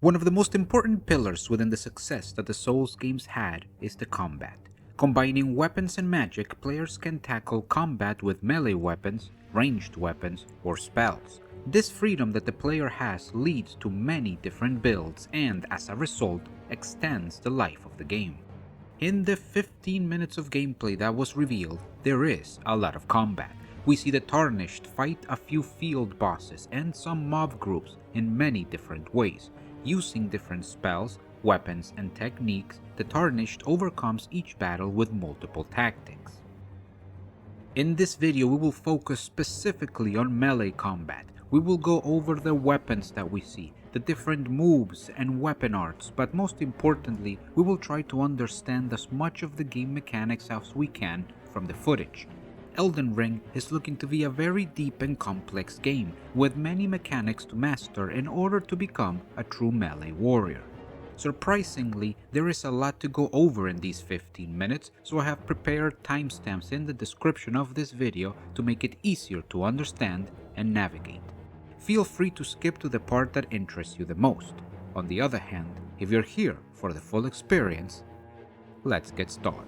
One of the most important pillars within the success that the Souls games had is the combat. Combining weapons and magic, players can tackle combat with melee weapons, ranged weapons, or spells. This freedom that the player has leads to many different builds and, as a result, extends the life of the game. In the 15 minutes of gameplay that was revealed, there is a lot of combat. We see the Tarnished fight a few field bosses and some mob groups in many different ways. Using different spells, weapons, and techniques, the Tarnished overcomes each battle with multiple tactics. In this video, we will focus specifically on melee combat. We will go over the weapons that we see, the different moves and weapon arts, but most importantly, we will try to understand as much of the game mechanics as we can from the footage. Elden Ring is looking to be a very deep and complex game, with many mechanics to master in order to become a true melee warrior. Surprisingly, there is a lot to go over in these 15 minutes, so I have prepared timestamps in the description of this video to make it easier to understand and navigate. Feel free to skip to the part that interests you the most. On the other hand, if you're here for the full experience, let's get started.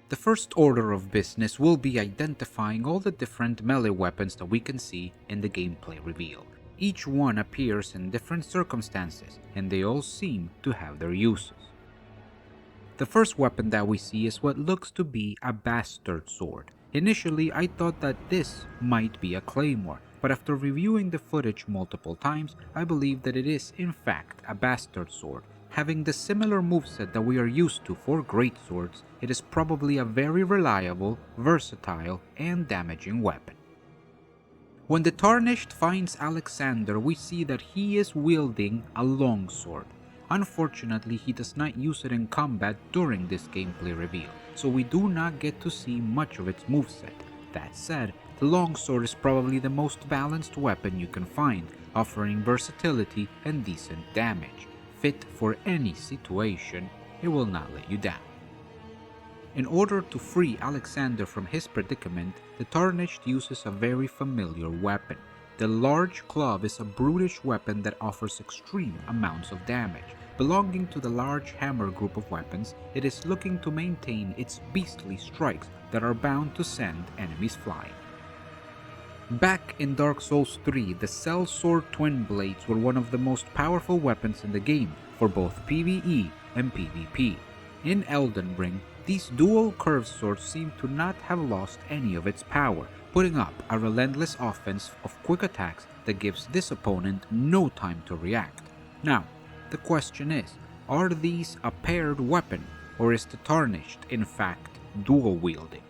The first order of business will be identifying all the different melee weapons that we can see in the gameplay reveal. Each one appears in different circumstances, and they all seem to have their uses. The first weapon that we see is what looks to be a bastard sword. Initially, I thought that this might be a claymore, but after reviewing the footage multiple times, I believe that it is in fact a bastard sword. Having the similar moveset that we are used to for greatswords, it is probably a very reliable, versatile, and damaging weapon. When the Tarnished finds Alexander, we see that he is wielding a longsword. Unfortunately, he does not use it in combat during this gameplay reveal, so we do not get to see much of its moveset. That said, the longsword is probably the most balanced weapon you can find, offering versatility and decent damage. Fit for any situation, it will not let you down. In order to free Alexander from his predicament, the Tarnished uses a very familiar weapon. The large club is a brutish weapon that offers extreme amounts of damage. Belonging to the large hammer group of weapons, it is looking to maintain its beastly strikes that are bound to send enemies flying. Back in Dark Souls 3, the Sellsword Twinblades were one of the most powerful weapons in the game for both PvE and PvP. In Elden Ring, these dual curved swords seem to not have lost any of its power, putting up a relentless offense of quick attacks that gives this opponent no time to react. Now, the question is, are these a paired weapon, or is the Tarnished in fact dual wielding?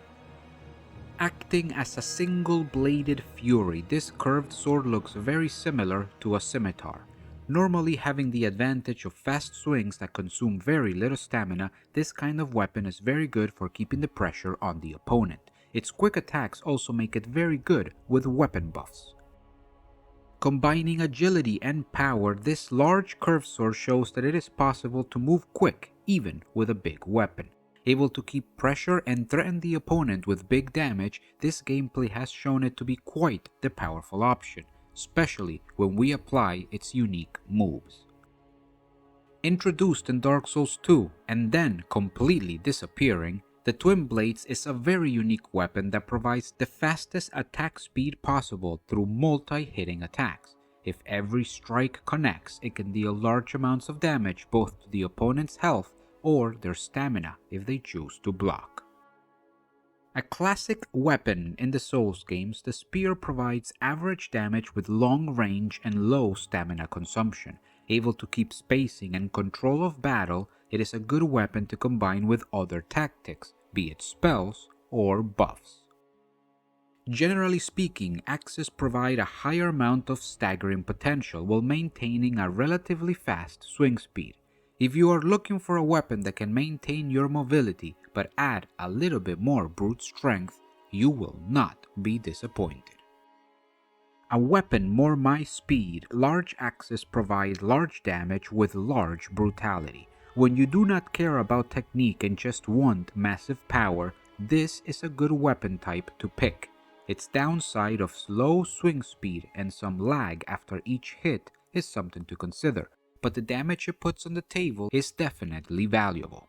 Acting as a single-bladed fury, this curved sword looks very similar to a scimitar. Normally having the advantage of fast swings that consume very little stamina, this kind of weapon is very good for keeping the pressure on the opponent. Its quick attacks also make it very good with weapon buffs. Combining agility and power, this large curved sword shows that it is possible to move quick even with a big weapon. Able to keep pressure and threaten the opponent with big damage, this gameplay has shown it to be quite the powerful option, especially when we apply its unique moves. Introduced in Dark Souls 2 and then completely disappearing, the Twinblades is a very unique weapon that provides the fastest attack speed possible through multi-hitting attacks. If every strike connects, it can deal large amounts of damage both to the opponent's health or their stamina if they choose to block. A classic weapon in the Souls games, the spear provides average damage with long range and low stamina consumption. Able to keep spacing and control of battle, it is a good weapon to combine with other tactics, be it spells or buffs. Generally speaking, axes provide a higher amount of staggering potential while maintaining a relatively fast swing speed. If you are looking for a weapon that can maintain your mobility but add a little bit more brute strength, you will not be disappointed. A weapon more my speed, large axes provide large damage with large brutality. When you do not care about technique and just want massive power, this is a good weapon type to pick. Its downside of slow swing speed and some lag after each hit is something to consider, but the damage it puts on the table is definitely valuable.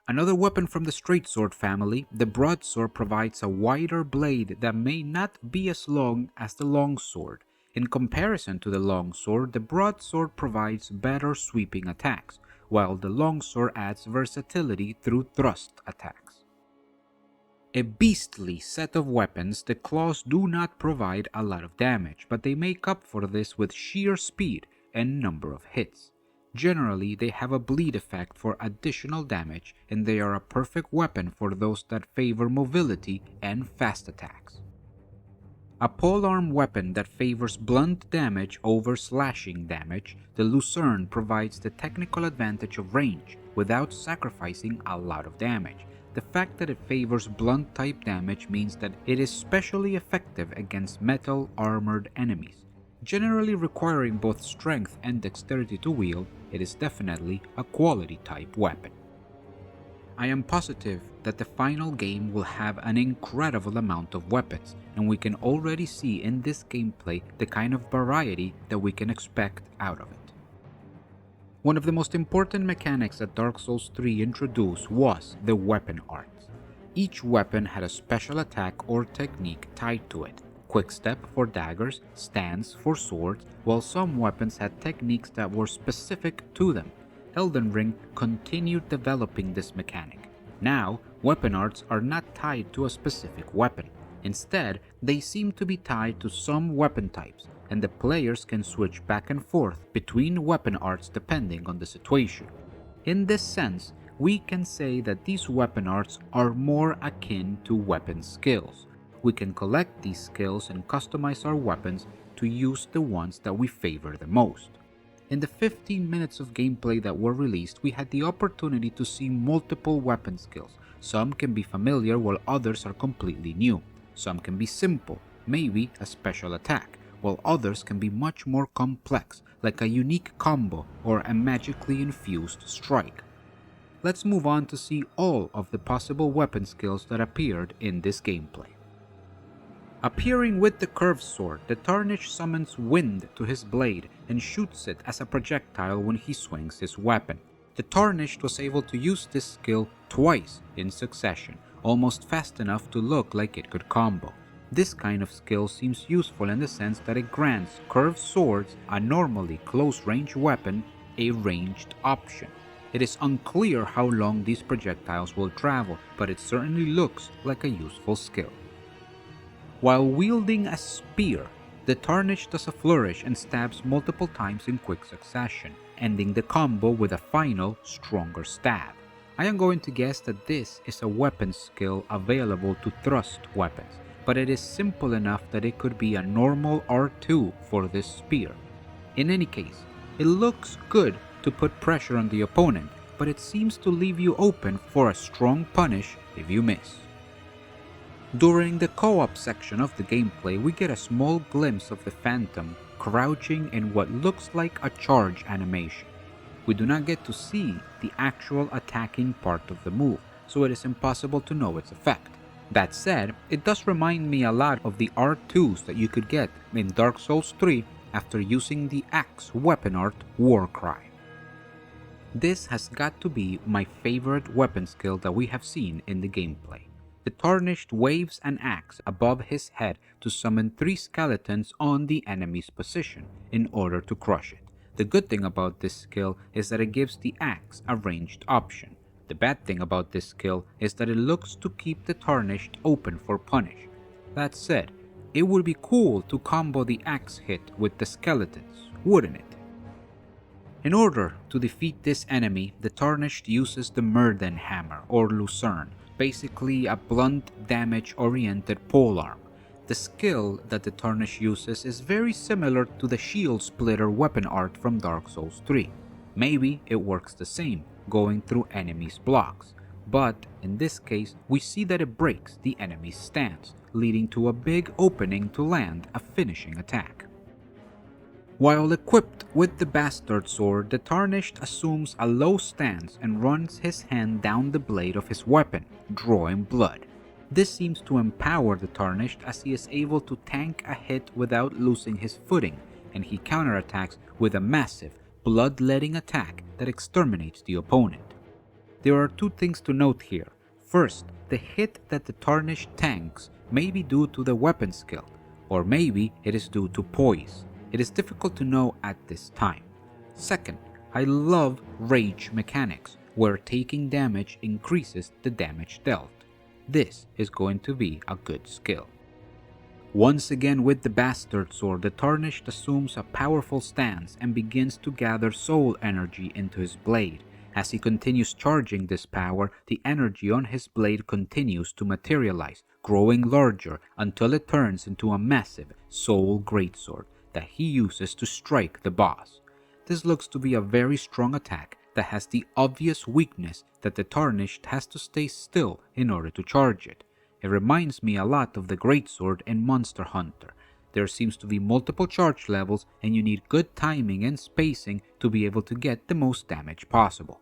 Another weapon from the straight-sword family, the broadsword provides a wider blade that may not be as long as the longsword. In comparison to the longsword, the broadsword provides better sweeping attacks, while the longsword adds versatility through thrust attacks. A beastly set of weapons, the claws do not provide a lot of damage, but they make up for this with sheer speed and number of hits. Generally, they have a bleed effect for additional damage, and they are a perfect weapon for those that favor mobility and fast attacks. A polearm weapon that favors blunt damage over slashing damage, the Lucerne provides the technical advantage of range without sacrificing a lot of damage. The fact that it favors blunt type damage means that it is specially effective against metal armored enemies. Generally requiring both strength and dexterity to wield, it is definitely a quality type weapon. I am positive that the final game will have an incredible amount of weapons, and we can already see in this gameplay the kind of variety that we can expect out of it. One of the most important mechanics that Dark Souls 3 introduced was the weapon arts. Each weapon had a special attack or technique tied to it. Quickstep for daggers, stance for swords, while some weapons had techniques that were specific to them. Elden Ring continued developing this mechanic. Now, weapon arts are not tied to a specific weapon. Instead, they seem to be tied to some weapon types, and the players can switch back and forth between weapon arts depending on the situation. In this sense, we can say that these weapon arts are more akin to weapon skills. We can collect these skills and customize our weapons to use the ones that we favor the most. In the 15 minutes of gameplay that were released, we had the opportunity to see multiple weapon skills. Some can be familiar while others are completely new. Some can be simple, maybe a special attack, while others can be much more complex, like a unique combo or a magically infused strike. Let's move on to see all of the possible weapon skills that appeared in this gameplay. Appearing with the curved sword, the Tarnished summons wind to his blade and shoots it as a projectile when he swings his weapon. The Tarnished was able to use this skill twice in succession, almost fast enough to look like it could combo. This kind of skill seems useful in the sense that it grants curved swords, a normally close-range weapon, a ranged option. It is unclear how long these projectiles will travel, but it certainly looks like a useful skill. While wielding a spear, the Tarnished does a flourish and stabs multiple times in quick succession, ending the combo with a final, stronger stab. I am going to guess that this is a weapon skill available to thrust weapons, but it is simple enough that it could be a normal R2 for this spear. In any case, it looks good to put pressure on the opponent, but it seems to leave you open for a strong punish if you miss. During the co-op section of the gameplay, we get a small glimpse of the Phantom crouching in what looks like a charge animation. We do not get to see the actual attacking part of the move, so it is impossible to know its effect. That said, it does remind me a lot of the R2s that you could get in Dark Souls 3 after using the axe weapon art Warcry. This has got to be my favorite weapon skill that we have seen in the gameplay. The Tarnished waves an axe above his head to summon 3 skeletons on the enemy's position in order to crush it. The good thing about this skill is that it gives the axe a ranged option. The bad thing about this skill is that it looks to keep the Tarnished open for punish. That said, it would be cool to combo the axe hit with the skeletons, wouldn't it? In order to defeat this enemy, the Tarnished uses the Murden Hammer or Lucerne, basically a blunt damage-oriented polearm. The skill that the Tarnished uses is very similar to the Shield Splitter weapon art from Dark Souls 3. Maybe it works the same, going through enemies' blocks, but in this case we see that it breaks the enemy's stance, leading to a big opening to land a finishing attack. While equipped with the Bastard Sword, the Tarnished assumes a low stance and runs his hand down the blade of his weapon, drawing blood. This seems to empower the Tarnished as he is able to tank a hit without losing his footing, and he counterattacks with a massive, bloodletting attack that exterminates the opponent. There are two things to note here. First, the hit that the Tarnished tanks may be due to the weapon skill, or maybe it is due to poise. It is difficult to know at this time. Second, I love rage mechanics, where taking damage increases the damage dealt. This is going to be a good skill. Once again with the Bastard Sword, the Tarnished assumes a powerful stance and begins to gather soul energy into his blade. As he continues charging this power, the energy on his blade continues to materialize, growing larger until it turns into a massive soul greatsword that he uses to strike the boss. This looks to be a very strong attack that has the obvious weakness that the Tarnished has to stay still in order to charge it. It reminds me a lot of the greatsword in Monster Hunter. There seems to be multiple charge levels and you need good timing and spacing to be able to get the most damage possible.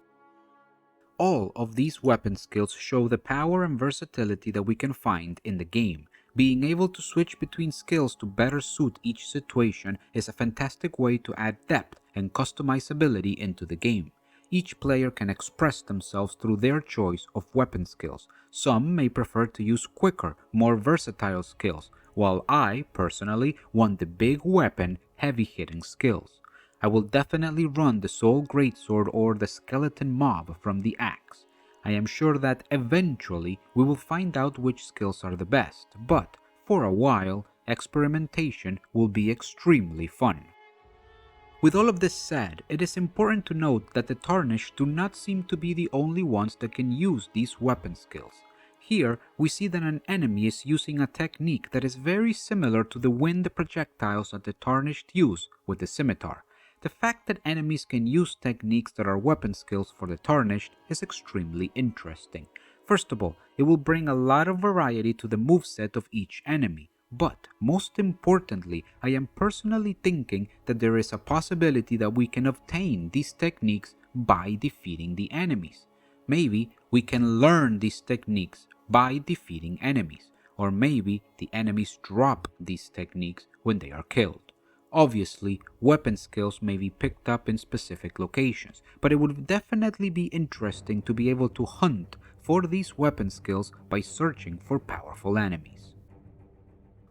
All of these weapon skills show the power and versatility that we can find in the game. Being able to switch between skills to better suit each situation is a fantastic way to add depth and customizability into the game. Each player can express themselves through their choice of weapon skills. Some may prefer to use quicker, more versatile skills, while I, personally, want the big weapon, heavy-hitting skills. I will definitely run the Soul Greatsword or the Skeleton Mob from the axe. I am sure that eventually we will find out which skills are the best, but for a while, experimentation will be extremely fun. With all of this said, it is important to note that the Tarnished do not seem to be the only ones that can use these weapon skills. Here, we see that an enemy is using a technique that is very similar to the wind projectiles that the Tarnished use with the Scimitar. The fact that enemies can use techniques that are weapon skills for the Tarnished is extremely interesting. First of all, it will bring a lot of variety to the moveset of each enemy. But, most importantly, I am personally thinking that there is a possibility that we can obtain these techniques by defeating the enemies. Maybe we can learn these techniques by defeating enemies, or maybe the enemies drop these techniques when they are killed. Obviously, weapon skills may be picked up in specific locations, but it would definitely be interesting to be able to hunt for these weapon skills by searching for powerful enemies.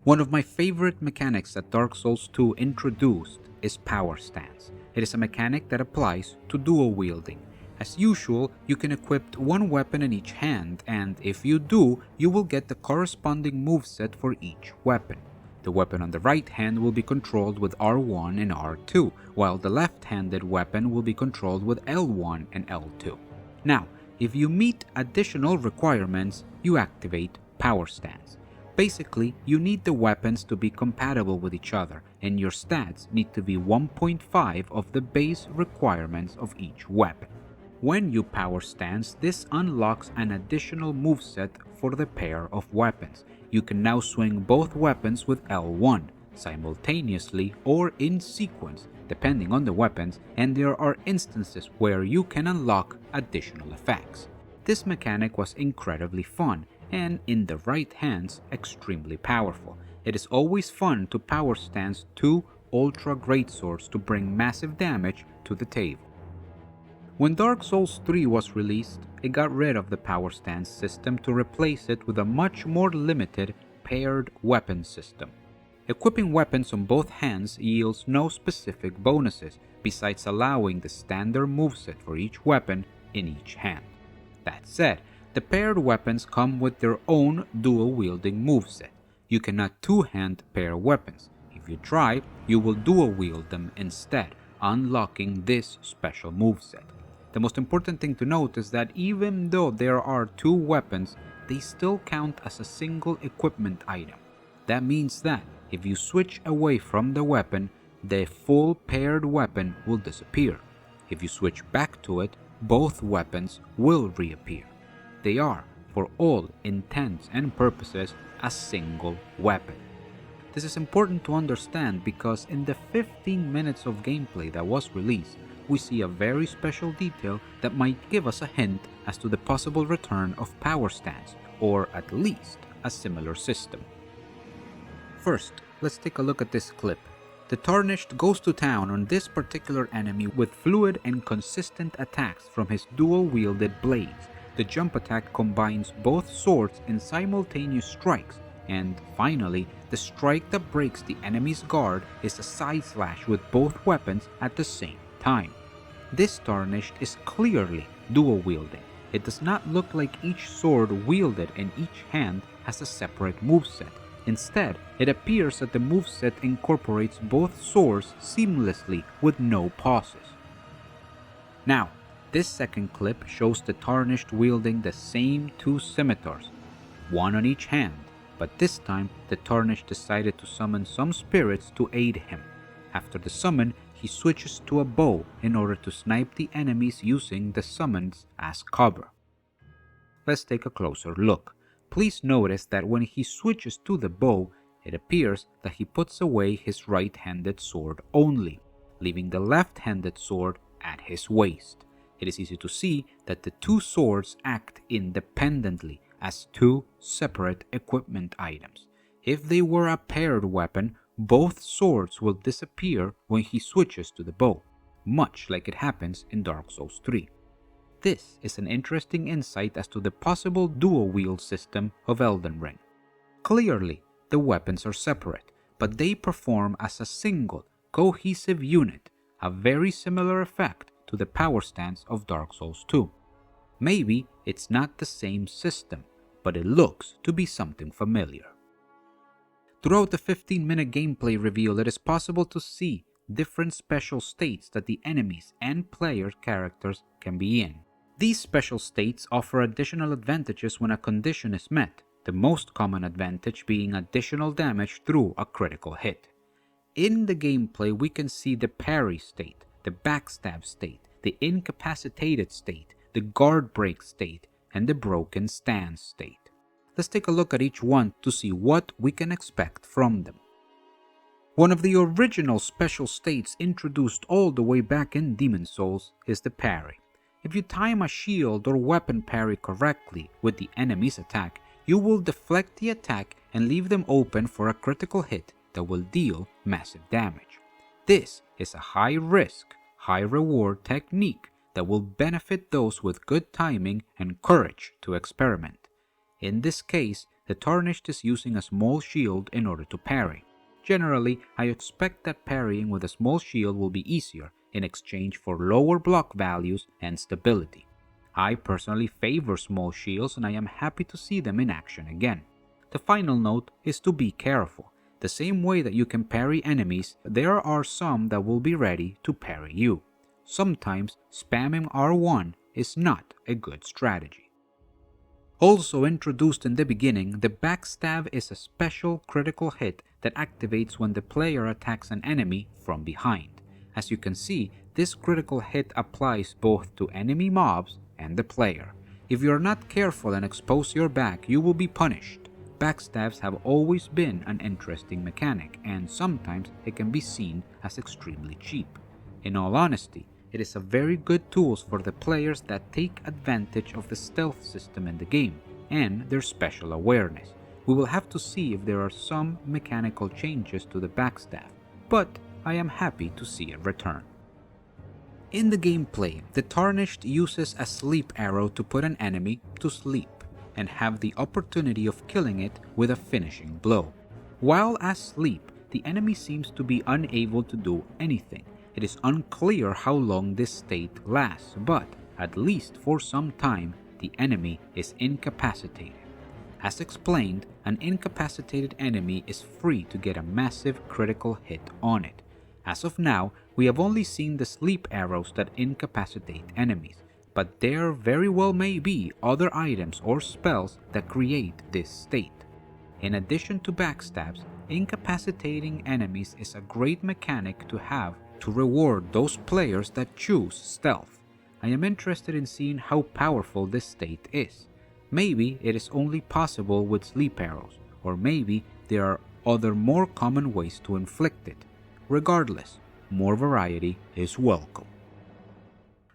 One of my favorite mechanics that Dark Souls 2 introduced is Power Stance. It is a mechanic that applies to dual wielding. As usual, you can equip one weapon in each hand, and if you do, you will get the corresponding moveset for each weapon. The weapon on the right hand will be controlled with R1 and R2, while the left-handed weapon will be controlled with L1 and L2. Now, if you meet additional requirements, you activate Power Stance. Basically, you need the weapons to be compatible with each other, and your stats need to be 1.5 of the base requirements of each weapon. When you Power Stance, this unlocks an additional moveset for the pair of weapons. You can now swing both weapons with L1, simultaneously or in sequence, depending on the weapons, and there are instances where you can unlock additional effects. This mechanic was incredibly fun, and in the right hands, extremely powerful. It is always fun to Power Stance two ultra greatswords to bring massive damage to the table. When Dark Souls 3 was released, it got rid of the Power Stance system to replace it with a much more limited paired weapon system. Equipping weapons on both hands yields no specific bonuses, besides allowing the standard moveset for each weapon in each hand. That said, the paired weapons come with their own dual-wielding moveset. You cannot two-hand pair weapons. If you try, you will dual-wield them instead, unlocking this special moveset. The most important thing to note is that even though there are two weapons, they still count as a single equipment item. That means that if you switch away from the weapon, the full paired weapon will disappear. If you switch back to it, both weapons will reappear. They are, for all intents and purposes, a single weapon. This is important to understand because in the 15 minutes of gameplay that was released, we see a very special detail that might give us a hint as to the possible return of Power Stance, or at least a similar system. First, let's take a look at this clip. The The Tarnished goes to town on this particular enemy with fluid and consistent attacks from his dual-wielded blades. The jump attack combines both swords in simultaneous strikes, and finally, the strike that breaks the enemy's guard is a side slash with both weapons at the same time. This Tarnished is clearly dual-wielding. It does not look like each sword wielded in each hand has a separate moveset. Instead, it appears that the moveset incorporates both swords seamlessly with no pauses. Now, this second clip shows the Tarnished wielding the same two scimitars, one on each hand, but this time the Tarnished decided to summon some spirits to aid him. After the summon, he switches to a bow in order to snipe the enemies using the summons as cover. Let's take a closer look. Please notice that when he switches to the bow, it appears that he puts away his right-handed sword only, leaving the left-handed sword at his waist. It is easy to see that the two swords act independently as two separate equipment items. If they were a paired weapon, both swords will disappear when he switches to the bow, much like it happens in Dark Souls 3. This is an interesting insight as to the possible dual-wield system of Elden Ring. Clearly, the weapons are separate, but they perform as a single, cohesive unit, a very similar effect to the power stance of Dark Souls 2. Maybe it's not the same system, but it looks to be something familiar. Throughout the 15-minute gameplay reveal, it is possible to see different special states that the enemies and player characters can be in. These special states offer additional advantages when a condition is met, the most common advantage being additional damage through a critical hit. In the gameplay, we can see the Parry state, the Backstab state, the Incapacitated state, the Guard Break state, and the Broken Stance state. Let's take a look at each one to see what we can expect from them. One of the original special states introduced all the way back in Demon Souls is the Parry. If you time a shield or weapon parry correctly with the enemy's attack, you will deflect the attack and leave them open for a critical hit that will deal massive damage. This is a high-risk, high-reward technique that will benefit those with good timing and courage to experiment. In this case, the Tarnished is using a small shield in order to parry. Generally, I expect that parrying with a small shield will be easier in exchange for lower block values and stability. I personally favor small shields and I am happy to see them in action again. The final note is to be careful. The same way that you can parry enemies, there are some that will be ready to parry you. Sometimes spamming R1 is not a good strategy. Also introduced in the beginning, the Backstab is a special critical hit that activates when the player attacks an enemy from behind. As you can see, this critical hit applies both to enemy mobs and the player. If you are not careful and expose your back, you will be punished. Backstabs have always been an interesting mechanic, and sometimes it can be seen as extremely cheap. In all honesty, it is a very good tool for the players that take advantage of the stealth system in the game and their special awareness. We will have to see if there are some mechanical changes to the Backstab, but I am happy to see it return. In the gameplay, the Tarnished uses a sleep arrow to put an enemy to sleep and have the opportunity of killing it with a finishing blow. While asleep, the enemy seems to be unable to do anything. It is unclear how long this state lasts, but at least for some time, the enemy is incapacitated. As explained, an incapacitated enemy is free to get a massive critical hit on it. As of now, we have only seen the sleep arrows that incapacitate enemies, but there very well may be other items or spells that create this state. In addition to backstabs, incapacitating enemies is a great mechanic to have to reward those players that choose stealth. I am interested in seeing how powerful this state is. Maybe it is only possible with sleep arrows, or maybe there are other more common ways to inflict it. Regardless, more variety is welcome.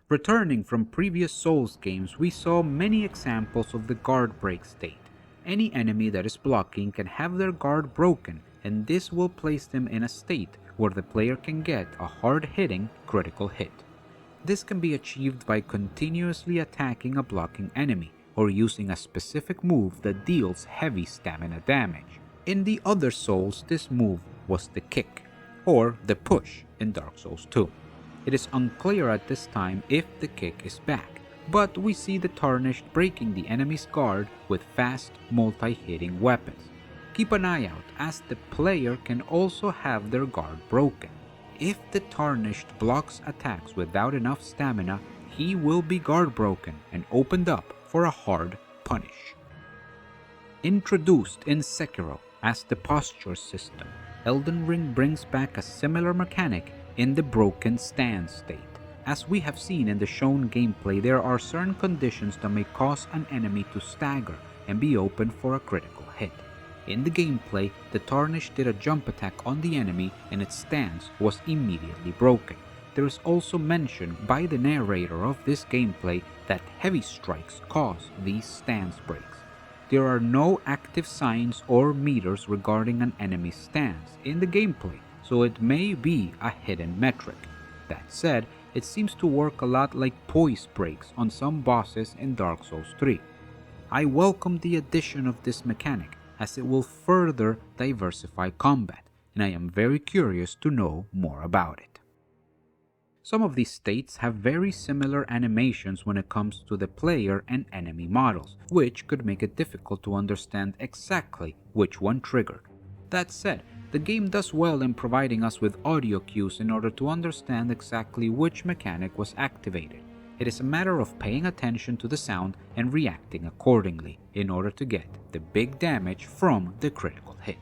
Returning from previous Souls games, we saw many examples of the guard break state. Any enemy that is blocking can have their guard broken, and this will place them in a state where the player can get a hard-hitting critical hit. This can be achieved by continuously attacking a blocking enemy or using a specific move that deals heavy stamina damage. In the other Souls, this move was the kick, or the push in Dark Souls 2. It is unclear at this time if the kick is back, but we see the Tarnished breaking the enemy's guard with fast, multi-hitting weapons. Keep an eye out, as the player can also have their guard broken. If the Tarnished blocks attacks without enough stamina, he will be guard broken and opened up for a hard punish. Introduced in Sekiro as the posture system, Elden Ring brings back a similar mechanic in the broken stand state. As we have seen in the shown gameplay, there are certain conditions that may cause an enemy to stagger and be open for a critical hit. In the gameplay, the Tarnished did a jump attack on the enemy and its stance was immediately broken. There is also mention by the narrator of this gameplay that heavy strikes cause these stance breaks. There are no active signs or meters regarding an enemy's stance in the gameplay, so it may be a hidden metric. That said, it seems to work a lot like poise breaks on some bosses in Dark Souls 3. I welcome the addition of this mechanic, as it will further diversify combat, and I am very curious to know more about it. Some of these states have very similar animations when it comes to the player and enemy models, which could make it difficult to understand exactly which one triggered. That said, the game does well in providing us with audio cues in order to understand exactly which mechanic was activated. It is a matter of paying attention to the sound and reacting accordingly in order to get the big damage from the critical hit.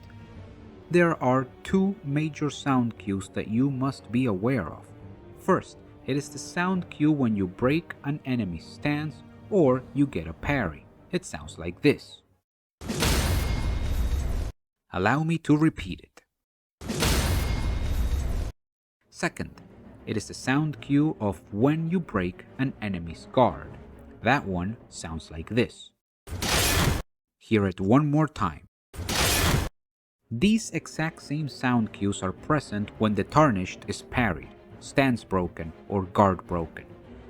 There are two major sound cues that you must be aware of. First, it is the sound cue when you break an enemy's stance or you get a parry. It sounds like this. Allow me to repeat it. Second, it is the sound cue of when you break an enemy's guard. That one sounds like this. Hear it one more time. These exact same sound cues are present when the Tarnished is parried, stance broken, or guard broken.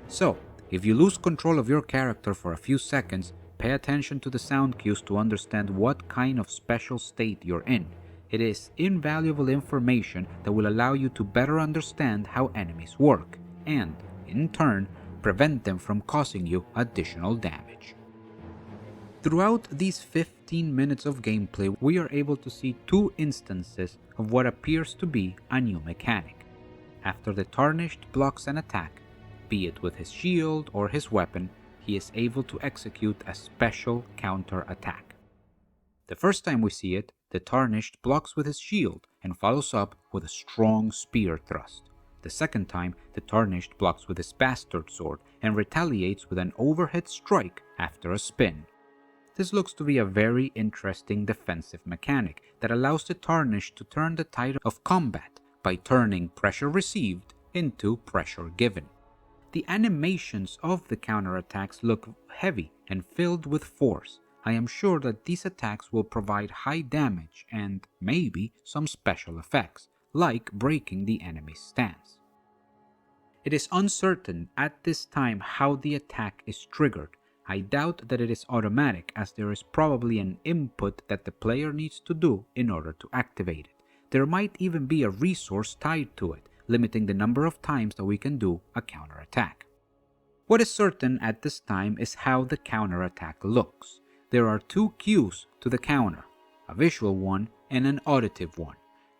So, if you lose control of your character for a few seconds, pay attention to the sound cues to understand what kind of special state you're in. It is invaluable information that will allow you to better understand how enemies work, and, in turn, prevent them from causing you additional damage. Throughout these 15 minutes of gameplay, we are able to see two instances of what appears to be a new mechanic. After the Tarnished blocks an attack, be it with his shield or his weapon, he is able to execute a special counter attack. The first time we see it, the Tarnished blocks with his shield and follows up with a strong spear thrust. The second time, the Tarnished blocks with his bastard sword and retaliates with an overhead strike after a spin. This looks to be a very interesting defensive mechanic that allows the Tarnished to turn the tide of combat by turning pressure received into pressure given. The animations of the counterattacks look heavy and filled with force. I am sure that these attacks will provide high damage and maybe some special effects, like breaking the enemy's stance. It is uncertain at this time how the attack is triggered. I doubt that it is automatic, as there is probably an input that the player needs to do in order to activate it. There might even be a resource tied to it, limiting the number of times that we can do a counterattack. What is certain at this time is how the counterattack looks. There are two cues to the counter, a visual one and an auditive one.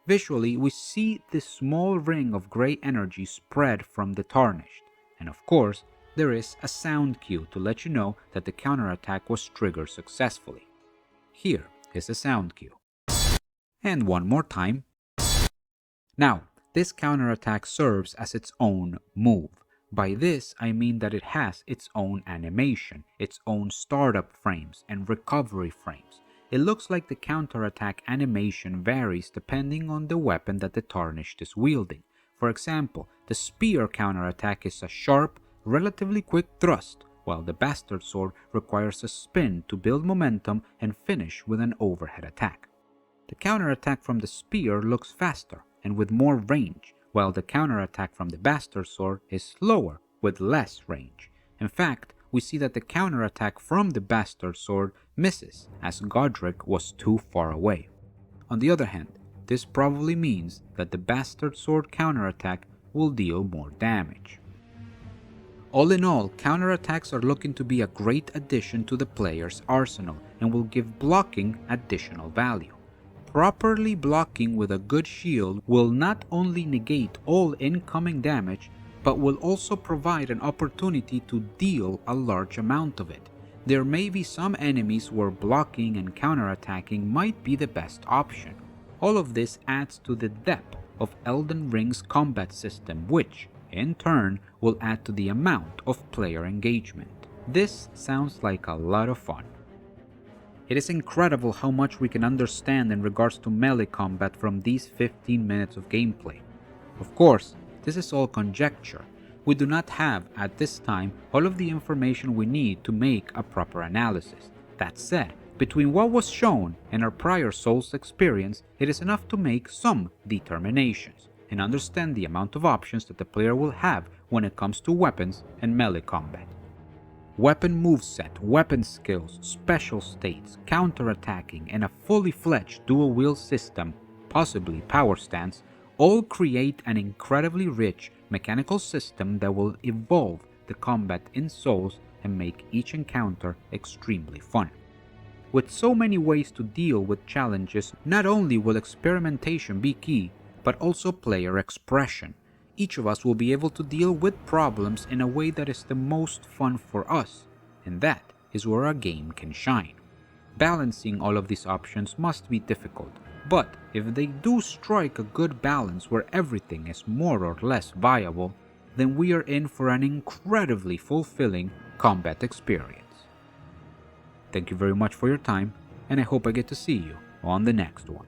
Visually, we see this small ring of gray energy spread from the Tarnished, and of course, there is a sound cue to let you know that the counterattack was triggered successfully. Here is a sound cue. And one more time. Now, this counterattack serves as its own move. By this, I mean that it has its own animation, its own startup frames and recovery frames. It looks like the counterattack animation varies depending on the weapon that the Tarnished is wielding. For example, the spear counterattack is a sharp, relatively quick thrust, while the bastard sword requires a spin to build momentum and finish with an overhead attack. The counterattack from the spear looks faster, and with more range, while the counterattack from the Bastard Sword is slower with less range. In fact, we see that the counterattack from the Bastard Sword misses, as Godric was too far away. On the other hand, this probably means that the Bastard Sword counterattack will deal more damage. All in all, counterattacks are looking to be a great addition to the player's arsenal and will give blocking additional value. Properly blocking with a good shield will not only negate all incoming damage, but will also provide an opportunity to deal a large amount of it. There may be some enemies where blocking and counterattacking might be the best option. All of this adds to the depth of Elden Ring's combat system, which, in turn, will add to the amount of player engagement. This sounds like a lot of fun. It is incredible how much we can understand in regards to melee combat from these 15 minutes of gameplay. Of course, this is all conjecture. We do not have, at this time, all of the information we need to make a proper analysis. That said, between what was shown and our prior Souls experience, it is enough to make some determinations and understand the amount of options that the player will have when it comes to weapons and melee combat. Weapon moveset, weapon skills, special states, counterattacking, and a fully fledged dual-wield system, possibly power stance, all create an incredibly rich mechanical system that will evolve the combat in Souls and make each encounter extremely fun. With so many ways to deal with challenges, not only will experimentation be key, but also player expression. Each of us will be able to deal with problems in a way that is the most fun for us, and that is where a game can shine. Balancing all of these options must be difficult, but if they do strike a good balance where everything is more or less viable, then we are in for an incredibly fulfilling combat experience. Thank you very much for your time, and I hope I get to see you on the next one.